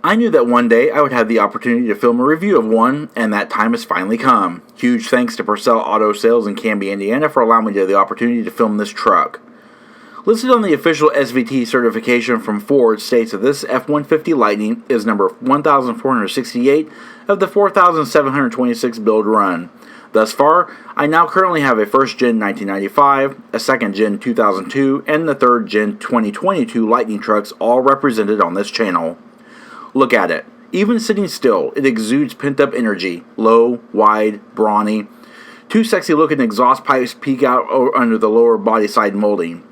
I knew that one day I would have the opportunity to film a review of one, and that time has finally come. Huge thanks to Purcell Auto Sales in Camby, Indiana for allowing me the opportunity to film this truck. Listed on the official SVT certification from Ford states that this F-150 Lightning is number 1468 of the 4726 build run. Thus far, I now currently have a first gen 1995, a second gen 2002, and the third gen 2022 Lightning trucks all represented on this channel. Look at it. Even sitting still, it exudes pent-up energy. Low, wide, brawny. Two sexy looking exhaust pipes peek out under the lower body side molding.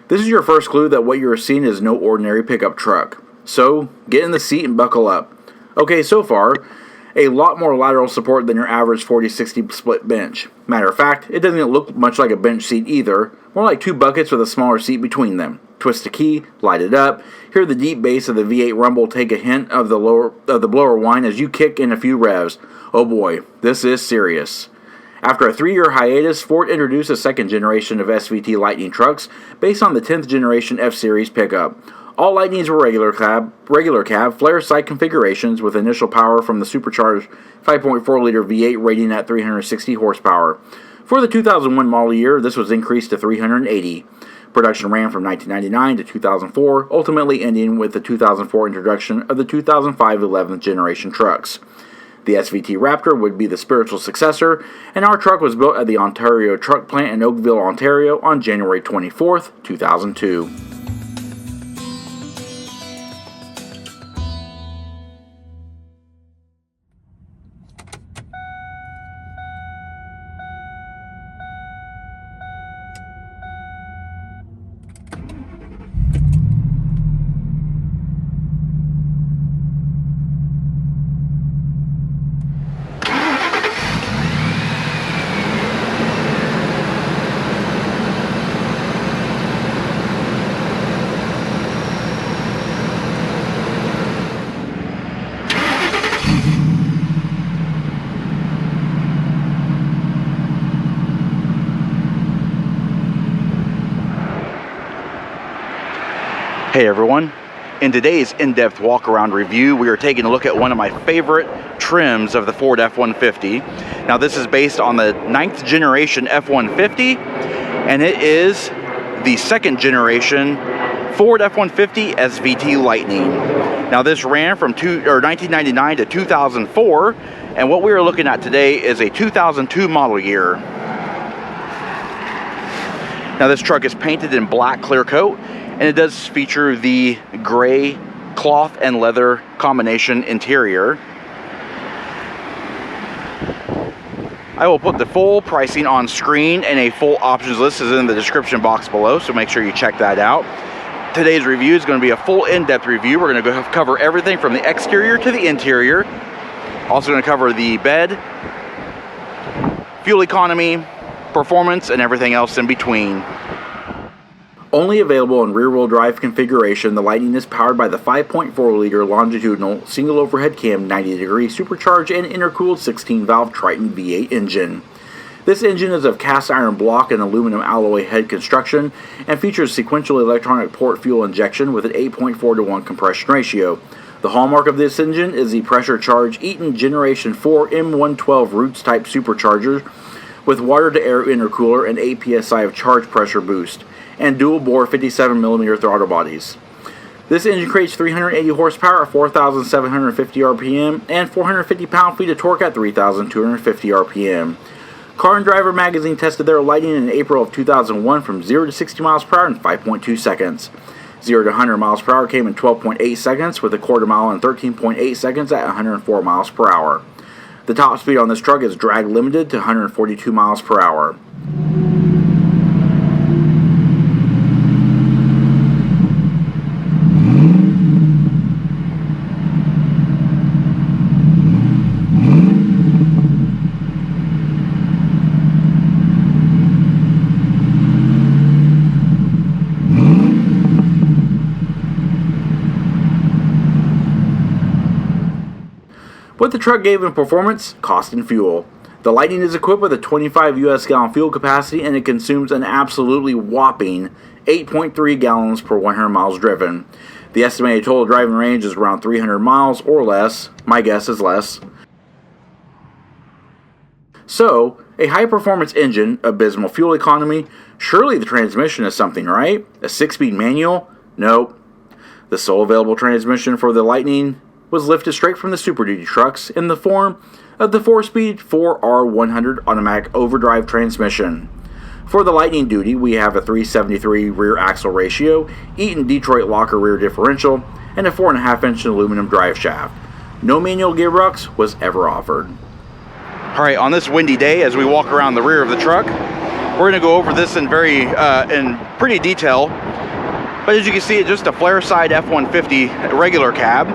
This is your first clue that what you are seeing is no ordinary pickup truck. So, get in the seat and buckle up. Okay, so far, a lot more lateral support than your average 40-60 split bench. Matter of fact, it doesn't look much like a bench seat either, more like two buckets with a smaller seat between them. Twist a key, light it up, hear the deep bass of the V8 rumble take a hint of the blower whine as you kick in a few revs. Oh boy, this is serious. After a 3-year hiatus, Ford introduced a second generation of SVT Lightning trucks based on the 10th generation F-Series pickup. All Lightnings were regular cab, Flareside configurations with initial power from the supercharged 5.4-liter V8 rating at 360 horsepower. For the 2001 model year, this was increased to 380. Production ran from 1999 to 2004, ultimately ending with the 2004 introduction of the 2005 11th generation trucks. The SVT Raptor would be the spiritual successor, and our truck was built at the Ontario Truck Plant in Oakville, Ontario on January 24, 2002. Hey everyone, in today's in-depth walk-around review, we are taking a look at one of my favorite trims of the Ford F-150. Now this is based on the 9th generation F-150, and it is the 2nd generation Ford F-150 SVT Lightning. Now this ran from 1999 to 2004, and what we are looking at today is a 2002 model year. Now this truck is painted in black clear coat, and it does feature the gray cloth and leather combination interior. I will put the full pricing on screen, and a full options list is in the description box below, so make sure you check that out. Today's review is going to be a full in-depth review. We're going to cover everything from the exterior to the interior. Also going to cover the bed, fuel economy, performance, and everything else in between. Only available in rear-wheel drive configuration, the Lightning is powered by the 5.4-liter longitudinal single overhead cam 90-degree supercharged and intercooled 16-valve Triton V8 engine. This engine is of cast iron block and aluminum alloy head construction and features sequential electronic port fuel injection with an 8.4-to-1 compression ratio. The hallmark of this engine is the pressure-charged Eaton Generation 4 M112 Roots type supercharger with water-to-air intercooler and 8 psi of charge pressure boost, and dual-bore 57mm throttle bodies. This engine creates 380 horsepower at 4,750 RPM and 450 pound-feet of torque at 3,250 RPM. Car and Driver magazine tested their Lightning in April of 2001 from 0 to 60 miles per hour in 5.2 seconds. 0 to 100 miles per hour came in 12.8 seconds, with a quarter mile in 13.8 seconds at 104 miles per hour. The top speed on this truck is drag limited to 142 miles per hour. What the truck gave in performance, cost, and fuel. The Lightning is equipped with a 25 US gallon fuel capacity, and it consumes an absolutely whopping 8.3 gallons per 100 miles driven. The estimated total driving range is around 300 miles or less. My guess is less. So, a high-performance engine, abysmal fuel economy, surely the transmission is something, right? A 6-speed manual? Nope. The sole available transmission for the Lightning was lifted straight from the Super Duty trucks in the form of the 4-speed 4R100 automatic overdrive transmission. For the Lightning Duty, we have a 373 rear axle ratio, Eaton Detroit locker rear differential, and a 4.5-inch aluminum drive shaft. No manual gearbox was ever offered. Alright, on this windy day, as we walk around the rear of the truck, we're going to go over this in pretty detail. But as you can see, it's just a Flareside F-150 regular cab.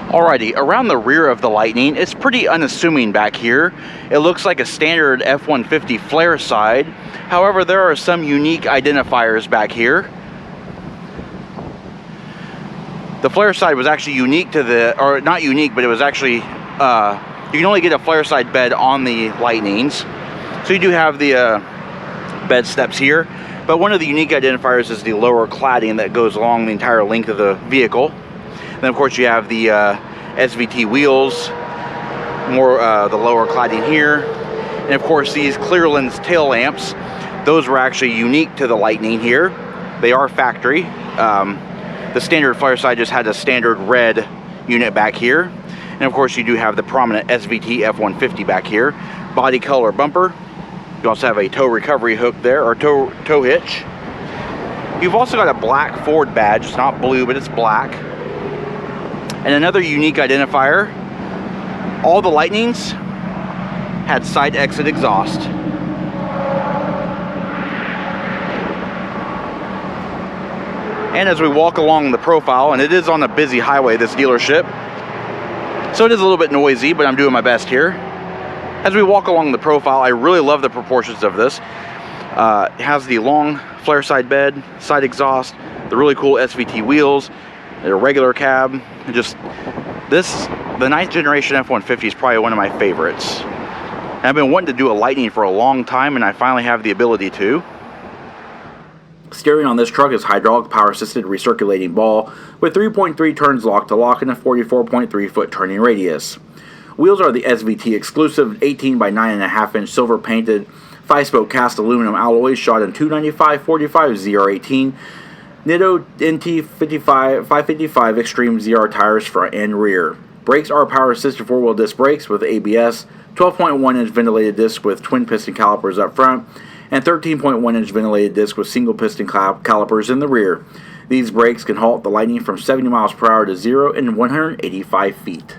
Alrighty, around the rear of the Lightning, it's pretty unassuming back here. It looks like a standard F-150 Flareside. However, there are some unique identifiers back here. The Flareside was actually unique to the, or not unique, but it was actually, you can only get a Flareside bed on the Lightnings. So you do have the bed steps here. But one of the unique identifiers is the lower cladding that goes along the entire length of the vehicle. Then of course you have the SVT wheels, the lower cladding here, and of course these clear lens tail lamps. Those were actually unique to the Lightning here. They are factory. The standard Flareside just had a standard red unit back here, and of course you do have the prominent SVT F-150 back here. Body color bumper. You also have a tow recovery hook there, or tow hitch. You've also got a black Ford badge. It's not blue, but it's black. And another unique identifier, all the Lightnings had side exit exhaust. And as we walk along the profile, and it is on a busy highway, this dealership, so it is a little bit noisy, but I'm doing my best here. As we walk along the profile, I really love the proportions of this. It has the long Flareside bed, side exhaust, the really cool SVT wheels, a regular cab. The 9th generation F-150 is probably one of my favorites. I've been wanting to do a Lightning for a long time, and I finally have the ability to. Steering on this truck is hydraulic power-assisted recirculating ball with 3.3 turns lock to lock and a 44.3 foot turning radius. Wheels are the SVT exclusive 18 by 9.5-inch silver painted 5-spoke cast aluminum alloys shot in 295/45 ZR18 Nitto NT 555 Extreme ZR tires front and rear. Brakes are power assisted 4-wheel disc brakes with ABS, 12.1-inch ventilated disc with twin piston calipers up front, and 13.1-inch ventilated disc with single piston calipers in the rear. These brakes can halt the Lightning from 70 miles per hour to 0 in 185 feet.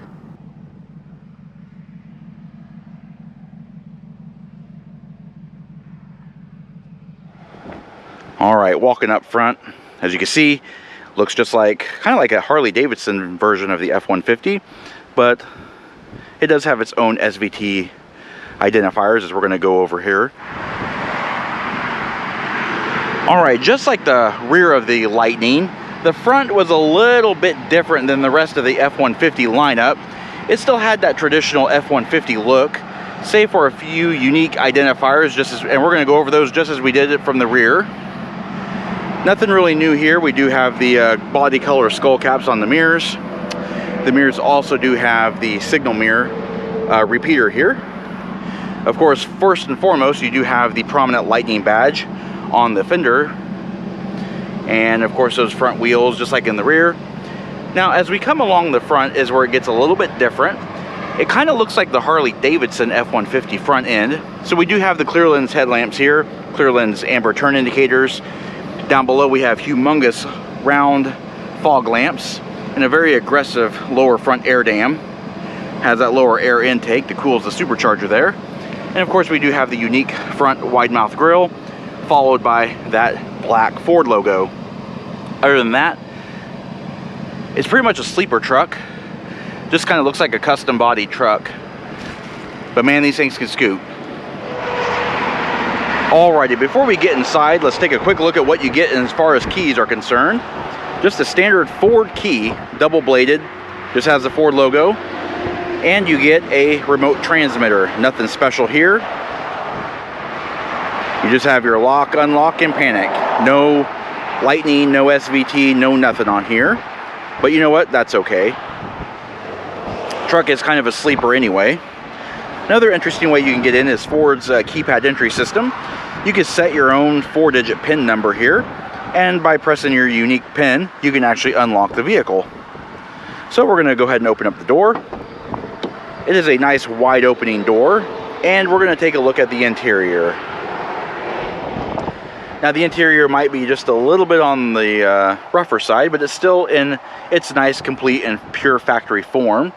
Alright, walking up front, as you can see, looks just like, kind of like a Harley Davidson version of the F-150, but it does have its own SVT identifiers, as we're going to go over here. Alright, just like the rear of the Lightning, the front was a little bit different than the rest of the F-150 lineup. It still had that traditional F-150 look, save for a few unique identifiers, and we're going to go over those just as we did it from the rear. Nothing really new here. We do have the body color skull caps on the mirrors. The mirrors also do have the signal mirror repeater here. Of course, first and foremost, you do have the prominent Lightning badge on the fender. And of course, those front wheels, just like in the rear. Now, as we come along the front is where it gets a little bit different. It kind of looks like the Harley Davidson F-150 front end. So we do have the clear lens headlamps here, clear lens amber turn indicators. Down below we have humongous round fog lamps and a very aggressive lower front air dam. Has that lower air intake that cools the supercharger there. And of course we do have the unique front wide mouth grille, followed by that black Ford logo. Other than that, it's pretty much a sleeper truck. Just kind of looks like a custom body truck. But man, these things can scoot. Alrighty, before we get inside, let's take a quick look at what you get as far as keys are concerned. Just a standard Ford key, double bladed, just has the Ford logo. And you get a remote transmitter, nothing special here. You just have your lock, unlock, and panic. No Lightning, no SVT, no nothing on here. But you know what? That's okay. Truck is kind of a sleeper anyway. Another interesting way you can get in is Ford's keypad entry system. You can set your own 4-digit PIN number here, and by pressing your unique PIN, you can actually unlock the vehicle. So we're going to go ahead and open up the door. It is a nice wide opening door, and we're going to take a look at the interior. Now the interior might be just a little bit on the rougher side, but it's still in its nice, complete, and pure factory form.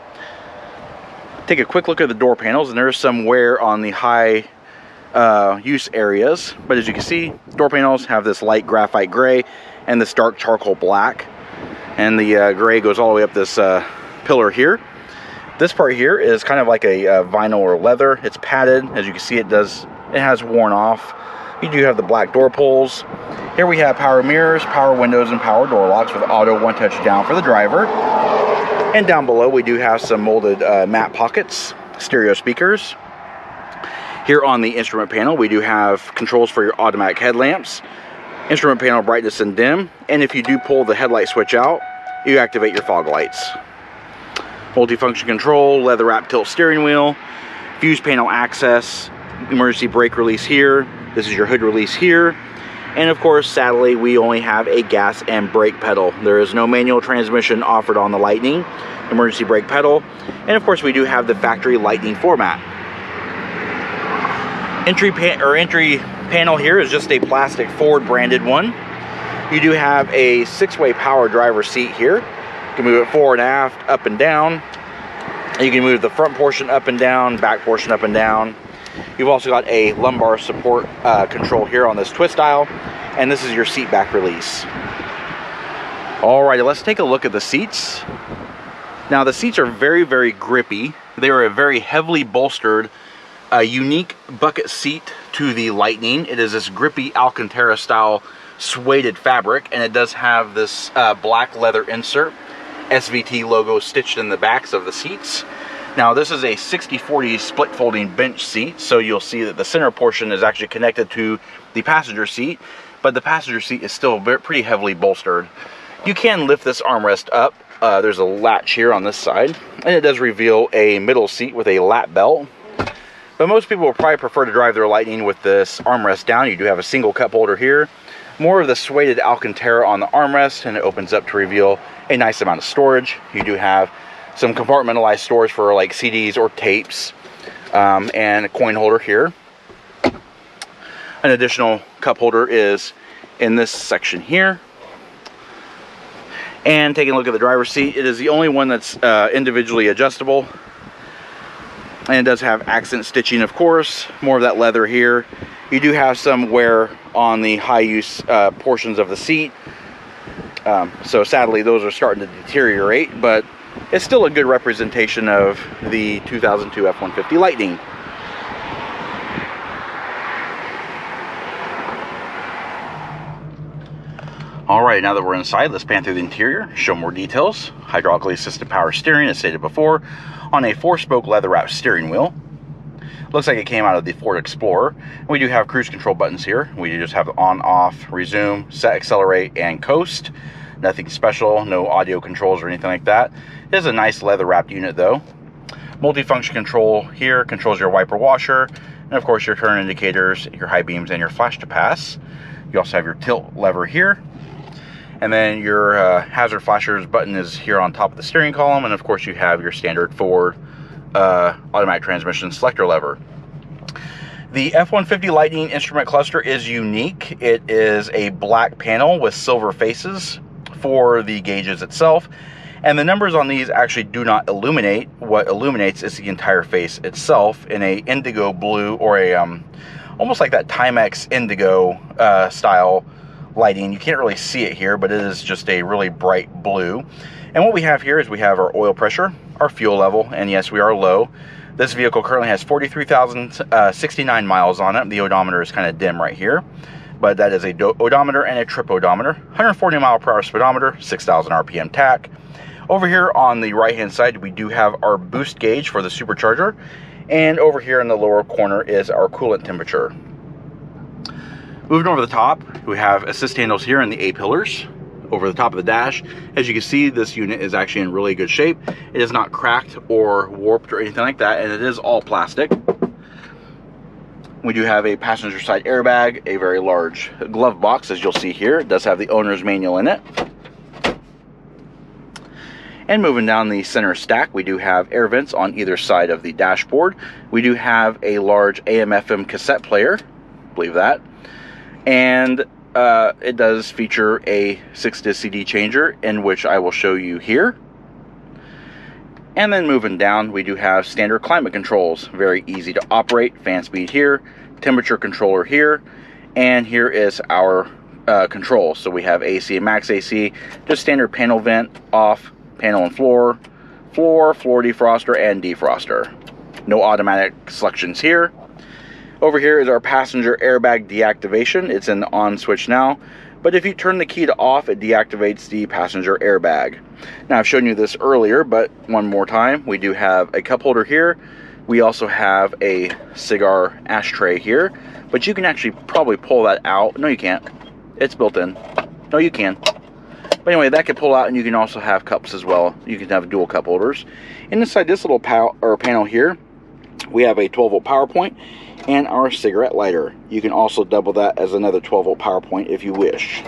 Take a quick look at the door panels, and there's some wear on the high use areas. But as you can see, door panels have this light graphite gray and this dark charcoal black. And the gray goes all the way up this pillar here. This part here is kind of like a vinyl or leather. It's padded. As you can see, it has worn off. You do have the black door pulls. Here we have power mirrors, power windows, and power door locks with auto one-touch down for the driver. And down below we do have some molded matte pockets, stereo speakers. Here on the instrument panel we do have controls for your automatic headlamps, instrument panel brightness and dim, and if you do pull the headlight switch out, you activate your fog lights. Multifunction control, leather wrap tilt steering wheel, fuse panel access, emergency brake release here. This is your hood release here. And of course, sadly, we only have a gas and brake pedal. There is no manual transmission offered on the Lightning, emergency brake pedal. And of course, we do have the factory Lightning format. Entry panel here is just a plastic Ford branded one. You do have a 6-way power driver seat here. You can move it forward and aft, up and down. You can move the front portion up and down, back portion up and down. You've also got a lumbar support control here on this twist dial, and this is your seat back release. Alrighty, let's take a look at the seats. Now the seats are very, very grippy. They are a very heavily bolstered, unique bucket seat to the Lightning. It is this grippy Alcantara style suede fabric, and it does have this black leather insert, SVT logo stitched in the backs of the seats. Now this is a 60/40 split folding bench seat, so you'll see that the center portion is actually connected to the passenger seat, but the passenger seat is still pretty heavily bolstered. You can lift this armrest up. There's a latch here on this side, and it does reveal a middle seat with a lap belt. But most people will probably prefer to drive their Lightning with this armrest down. You do have a single cup holder here, more of the suede Alcantara on the armrest, and it opens up to reveal a nice amount of storage. You do have some compartmentalized storage for like CDs or tapes, and a coin holder here. An additional cup holder is in this section here. And taking a look at the driver's seat, it is the only one that's individually adjustable, and it does have accent stitching, of course, more of that leather here. You do have some wear on the high use portions of the seat, so sadly those are starting to deteriorate, but it's still a good representation of the 2002 F-150 Lightning. Alright, now that we're inside, let's pan through the interior, show more details. Hydraulically assisted power steering, as stated before, on a 4-spoke leather wrapped steering wheel. Looks like it came out of the Ford Explorer. We do have cruise control buttons here. We just have on, off, resume, set, accelerate, and coast. Nothing special, no audio controls or anything like that. It is a nice leather wrapped unit though. Multifunction control here controls your wiper washer, and of course your turn indicators, your high beams, and your flash to pass. You also have your tilt lever here. And then your hazard flashers button is here on top of the steering column, and of course you have your standard Ford automatic transmission selector lever. The F-150 Lightning instrument cluster is unique. It is a black panel with silver faces for the gauges itself, and the numbers on these actually do not illuminate. What illuminates is the entire face itself in a indigo blue, or a almost like that Timex indigo style lighting. You can't really see it here, but it is just a really bright blue. And what we have here is we have our oil pressure, our fuel level, and yes, we are low. This vehicle currently has 43,069 miles on it. The odometer is kind of dim right here, but that is a odometer and a trip odometer. 140 mile per hour speedometer, 6,000 RPM tach. Over here on the right hand side, we do have our boost gauge for the supercharger, and over here in the lower corner is our coolant temperature. Moving over the top, we have assist handles here and the A-pillars over the top of the dash. As you can see, this unit is actually in really good shape. It is not cracked or warped or anything like that, and it is all plastic. We do have a passenger side airbag, a very large glove box, as you'll see here. It does have the owner's manual in it. And moving down the center stack, we do have air vents on either side of the dashboard. We do have a large AM/FM cassette player, believe that. And it does feature a 6-disc CD changer, in which I will show you here. And then moving down, we do have standard climate controls. Very easy to operate. Fan speed here, temperature controller here, and here is our control. So we have AC and max AC, just standard panel vent, off, panel and floor, floor defroster, and defroster. No automatic selections here. Over here is our passenger airbag deactivation. It's in the on switch now, but if you turn the key to off, it deactivates the passenger airbag. Now, I've shown you this earlier, but one more time, we do have a cup holder here. We also have a cigar ashtray here, but you can actually probably pull that out. No, you can't. It's built in. No, you can. But anyway, that can pull out, and you can also have cups as well. You can have dual cup holders. Inside this little panel here, we have a 12-volt power point and our cigarette lighter. You can also double that as another 12-volt power point if you wish.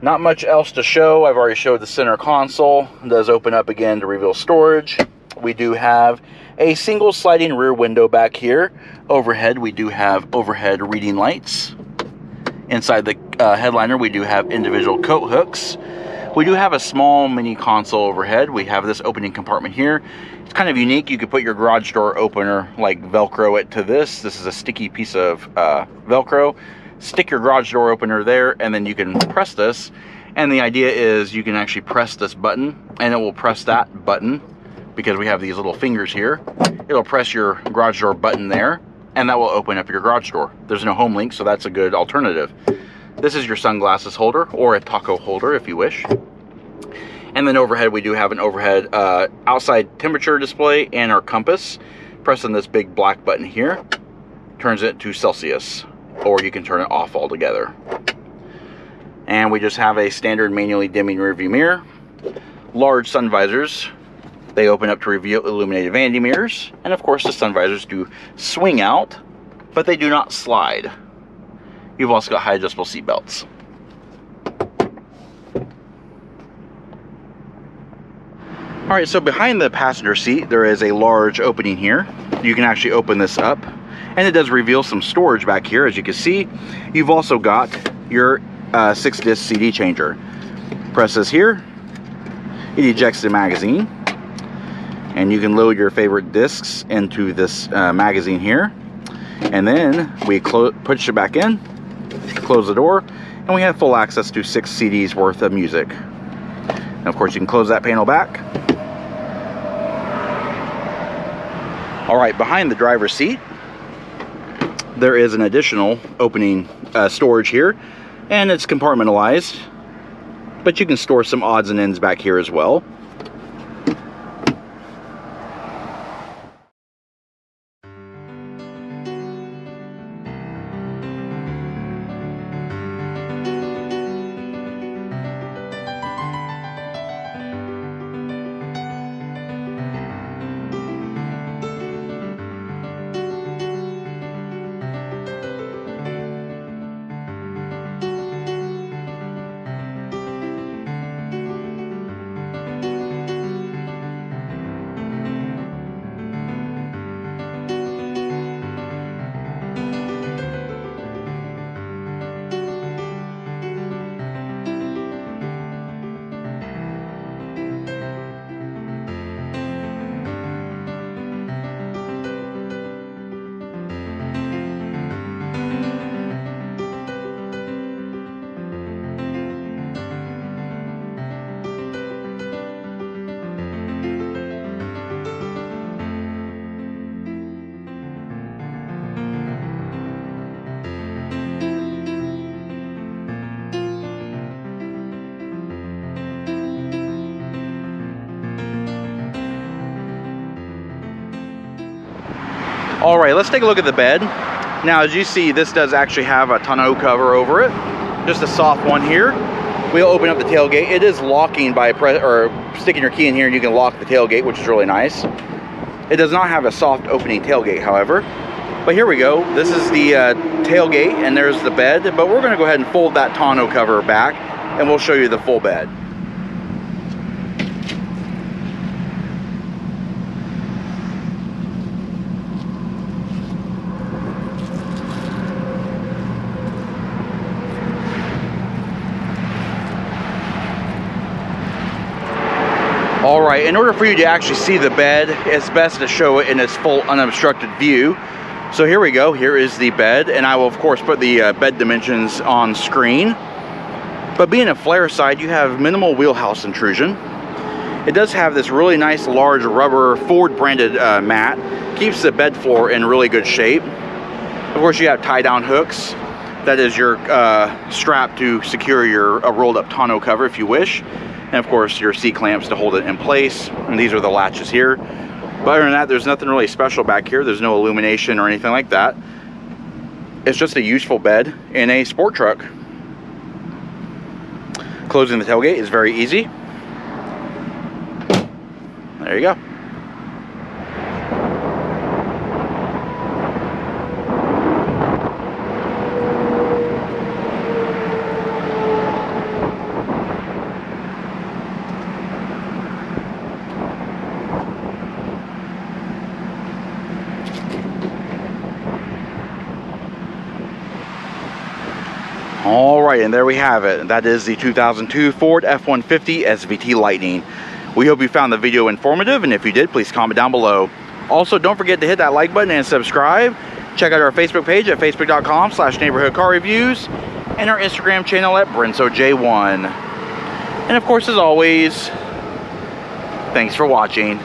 Not much else to show. I've already showed the center console. It does open up again to reveal storage. We do have a single sliding rear window back here. Overhead, we do have overhead reading lights. Inside the headliner, we do have individual coat hooks. We do have a small mini console overhead. We have this opening compartment here. It's kind of unique. You could put your garage door opener, like Velcro it to this. This is a sticky piece of Velcro. Stick your garage door opener there, and then you can press this. And the idea is you can actually press this button, and it will press that button, because we have these little fingers here. It'll press your garage door button there, and that will open up your garage door. There's no home link, so that's a good alternative. This is your sunglasses holder, or a taco holder if you wish. And then overhead, we do have an overhead outside temperature display and our compass. Pressing this big black button here turns it to Celsius, or you can turn it off altogether. And we just have a standard manually dimming rearview mirror. Large sun visors. They open up to reveal illuminated vanity mirrors. And of course, the sun visors do swing out, but they do not slide. You've also got high adjustable seat belts. Alright, so behind the passenger seat, there is a large opening here. You can actually open this up, and it does reveal some storage back here. As you can see, you've also got your 6-disc CD changer. Press this here, it ejects the magazine, and you can load your favorite discs into this magazine here. And then we push it back in, close the door, and we have full access to 6 CDs worth of music. And of course, you can close that panel back. Alright, behind the driver's seat, there is an additional opening storage here, and it's compartmentalized, but you can store some odds and ends back here as well. All right, let's take a look at the bed. Now, as you see, this does actually have a tonneau cover over it. Just a soft one here. We'll open up the tailgate. It is locking by sticking your key in here and you can lock the tailgate, which is really nice. It does not have a soft opening tailgate, however. But here we go. This is the tailgate and there's the bed. But we're gonna go ahead and fold that tonneau cover back and we'll show you the full bed. All right, in order for you to actually see the bed, it's best to show it in its full unobstructed view. So here we go, here is the bed, and I will of course put the bed dimensions on screen. But being a Flareside, you have minimal wheelhouse intrusion. It does have this really nice large rubber Ford branded mat. Keeps the bed floor in really good shape. Of course you have tie down hooks. That is your strap to secure your rolled up tonneau cover if you wish. And of course your C-clamps to hold it in place. And these are the latches here. But other than that, there's nothing really special back here. There's no illumination or anything like that. It's just a useful bed in a sport truck. Closing the tailgate is very easy. There you go. All right, and there we have it. That is the 2002 Ford F-150 SVT Lightning. We hope you found the video informative, and if you did, please comment down below. Also, don't forget to hit that like button and subscribe. Check out our Facebook page at facebook.com/neighborhoodcarreviews and our Instagram channel at BrensoJ1. And of course, as always, thanks for watching.